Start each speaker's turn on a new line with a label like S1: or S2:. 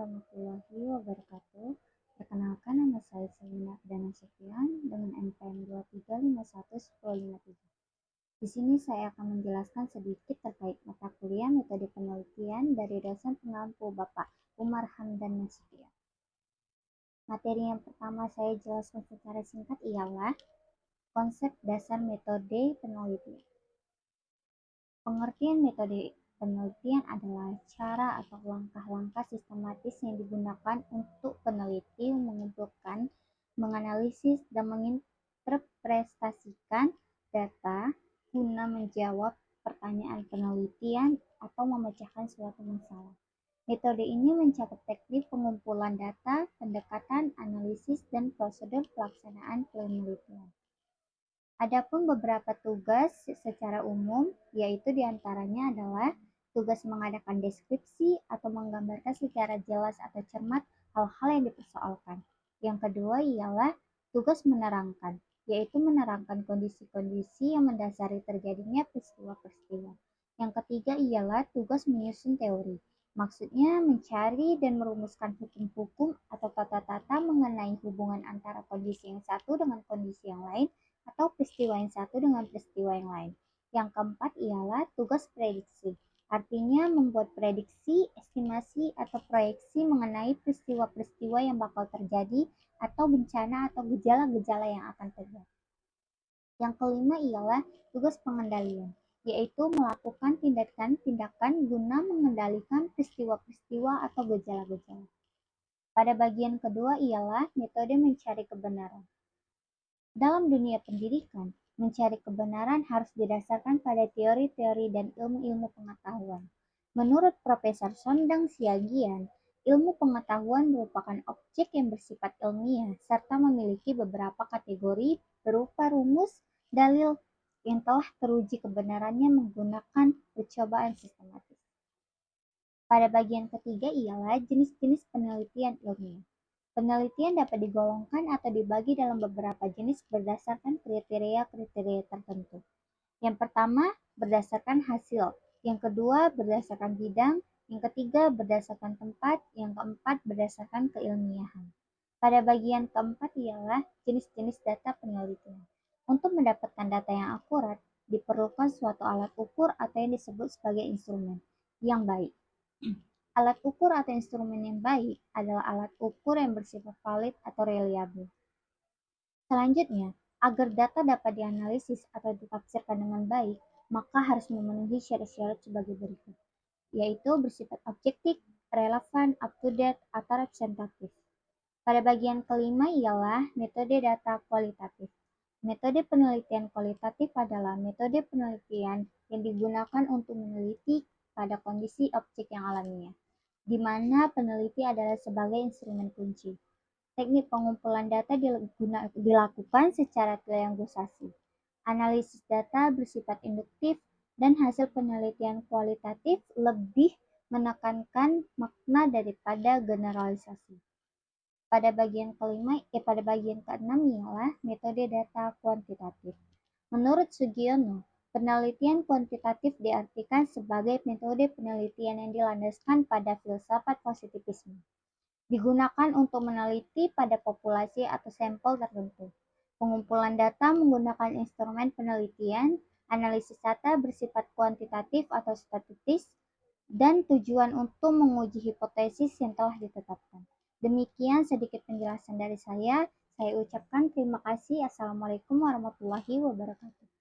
S1: warahmatullahi wabarakatuh. Perkenalkan, nama saya Selina Perdana Septian dengan NPM 23511053. Di sini saya akan menjelaskan sedikit terkait mata kuliah metode penelitian dari dosen pengampu Bapak Umar Hamdan Nasution. Materi yang pertama saya jelaskan secara singkat ialah konsep dasar metode penelitian. Pengertian metode penelitian adalah cara atau langkah-langkah sistematis yang digunakan untuk peneliti mengumpulkan, menganalisis, dan menginterpretasikan data guna menjawab pertanyaan penelitian atau memecahkan suatu masalah. Metode ini mencakup teknik pengumpulan data, pendekatan, analisis, dan prosedur pelaksanaan penelitian. Adapun beberapa tugas secara umum, yaitu diantaranya adalah tugas mengadakan deskripsi atau menggambarkan secara jelas atau cermat hal-hal yang dipersoalkan. Yang kedua ialah tugas menerangkan, yaitu menerangkan kondisi-kondisi yang mendasari terjadinya peristiwa-peristiwa. Yang ketiga ialah tugas menyusun teori. Maksudnya mencari dan merumuskan hukum-hukum atau tata-tata mengenai hubungan antara kondisi yang satu dengan kondisi yang lain atau peristiwa yang satu dengan peristiwa yang lain. Yang keempat ialah tugas prediksi. Artinya membuat prediksi, estimasi, atau proyeksi mengenai peristiwa-peristiwa yang bakal terjadi atau bencana atau gejala-gejala yang akan terjadi. Yang kelima ialah tugas pengendalian, yaitu melakukan tindakan-tindakan guna mengendalikan peristiwa-peristiwa atau gejala-gejala. Pada bagian kedua ialah metode mencari kebenaran. Dalam dunia pendidikan, mencari kebenaran harus didasarkan pada teori-teori dan ilmu-ilmu pengetahuan. Menurut Profesor Sondang Siagian, ilmu pengetahuan merupakan objek yang bersifat ilmiah serta memiliki beberapa kategori berupa rumus, dalil yang telah teruji kebenarannya menggunakan percobaan sistematis. Pada bagian ketiga ialah jenis-jenis penelitian ilmiah. Penelitian dapat digolongkan atau dibagi dalam beberapa jenis berdasarkan kriteria-kriteria tertentu. Yang pertama, berdasarkan hasil. Yang kedua, berdasarkan bidang. Yang ketiga, berdasarkan tempat. Yang keempat, berdasarkan keilmiahan. Pada bagian keempat ialah jenis-jenis data penelitian. Untuk mendapatkan data yang akurat, diperlukan suatu alat ukur atau yang disebut sebagai instrumen yang baik. Alat ukur atau instrumen yang baik adalah alat ukur yang bersifat valid atau reliable. Selanjutnya, agar data dapat dianalisis atau ditafsirkan dengan baik, maka harus memenuhi syarat-syarat sebagai berikut, yaitu bersifat objektif, relevan, up-to-date, atau representatif. Pada bagian kelima ialah metode data kualitatif. Metode penelitian kualitatif adalah metode penelitian yang digunakan untuk meneliti pada kondisi objek yang alamiah, di mana peneliti adalah sebagai instrumen kunci. Teknik pengumpulan data dilakukan secara triangulasi. Analisis data bersifat induktif dan hasil penelitian kualitatif lebih menekankan makna daripada generalisasi. Pada bagian keenam ialah metode data kuantitatif. Menurut Sugiono, penelitian kuantitatif diartikan sebagai metode penelitian yang dilandaskan pada filsafat positivisme. Digunakan untuk meneliti pada populasi atau sampel tertentu. Pengumpulan data menggunakan instrumen penelitian, analisis data bersifat kuantitatif atau statistis, dan tujuan untuk menguji hipotesis yang telah ditetapkan. Demikian sedikit penjelasan dari saya. Saya ucapkan terima kasih. Assalamualaikum warahmatullahi wabarakatuh.